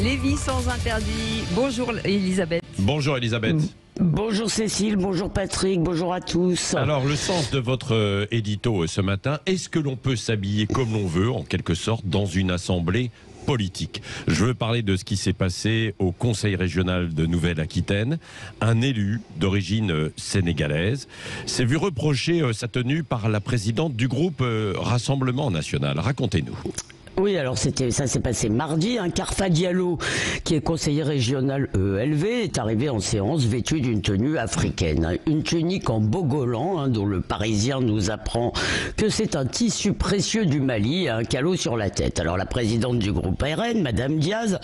Lévi sans interdit. Bonjour Elisabeth. Bonjour Elisabeth. Bonjour Cécile, bonjour Patrick, bonjour à tous. Alors le sens de votre édito ce matin, est-ce que l'on peut s'habiller comme l'on veut, en quelque sorte, dans une assemblée politique? Je veux parler de ce qui s'est passé au Conseil régional de Nouvelle-Aquitaine. Un élu d'origine sénégalaise s'est vu reprocher sa tenue par la présidente du groupe Rassemblement National. Racontez-nous. Oui, alors ça s'est passé mardi. Karfa Diallo, qui est conseiller régional ELV, est arrivé en séance vêtu d'une tenue africaine. Une tunique en bogolan, dont le Parisien nous apprend que c'est un tissu précieux du Mali et un calot sur la tête. Alors la présidente du groupe RN, Madame Diaz,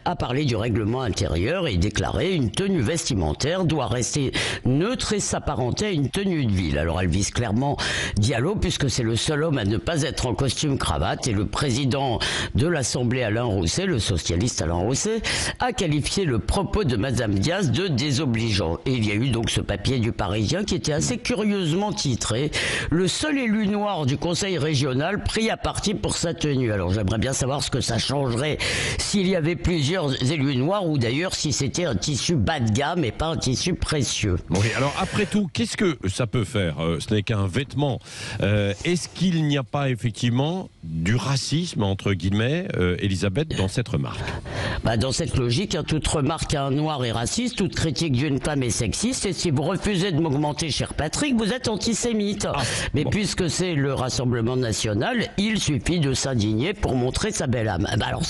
a parlé du règlement intérieur et déclaré une tenue vestimentaire doit rester neutre et s'apparenter à une tenue de ville. Alors elle vise clairement Diallo, puisque c'est le seul homme à ne pas être en costume cravate, et le président de l'Assemblée Alain Rousset, le socialiste Alain Rousset, a qualifié le propos de Madame Diaz de désobligeant. Et il y a eu donc ce papier du Parisien qui était assez curieusement titré « Le seul élu noir du conseil régional pris à partie pour sa tenue ». Alors j'aimerais bien savoir ce que ça changerait s'il y avait plusieurs élus noirs, ou d'ailleurs si c'était un tissu bas de gamme et pas un tissu précieux. Oui, alors après tout, qu'est-ce que ça peut faire? Ce n'est qu'un vêtement. Est-ce qu'il n'y a pas effectivement du racisme, entre guillemets, Elisabeth, dans cette remarque? Dans cette logique, toute remarque à un noir est raciste, toute critique d'une femme est sexiste, et si vous refusez de m'augmenter, cher Patrick, vous êtes antisémite. Mais bon, puisque c'est le Rassemblement National, il suffit de s'indigner pour montrer sa belle âme. Alors,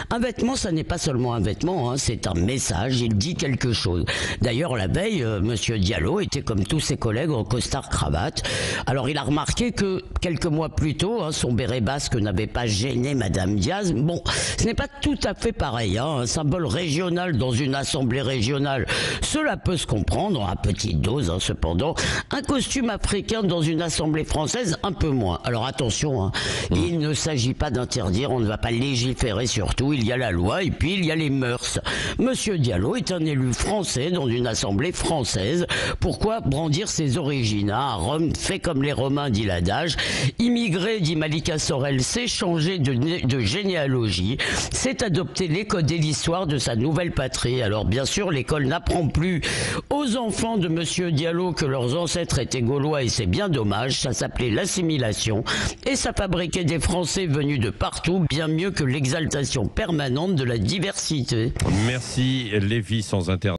un vêtement, ça n'est pas seulement un vêtement, c'est un message, il dit quelque chose. D'ailleurs, la veille, Monsieur Diallo était comme tous ses collègues en costard-cravate. Alors, il a remarqué que quelques mois plus tôt, son béret basque n'avait pas gêné Madame Diaz. Bon, ce n'est pas tout à fait pareil, un symbole régional dans une assemblée régionale, cela peut se comprendre, à petite dose cependant. Un costume africain dans une assemblée française, un peu moins. Alors attention, il ne s'agit pas d'interdire, on ne va pas légiférer surtout, il y a la loi et puis il y a les mœurs. Monsieur Diallo est un élu français dans une assemblée française. Pourquoi brandir ses origines? À Rome, fait comme les Romains, dit l'adage. Immigré, dit Malika Sorel, c'est changer de généalogie, c'est adopter les codes et l'histoire de sa nouvelle patrie. Alors bien sûr, l'école n'apprend plus aux enfants de Monsieur Diallo que leurs ancêtres étaient gaulois, et c'est bien dommage, ça s'appelait l'assimilation, et ça fabriquait des Français venus de partout, bien mieux que l'exaltation permanente de la diversité. Merci Lévi sans interdit.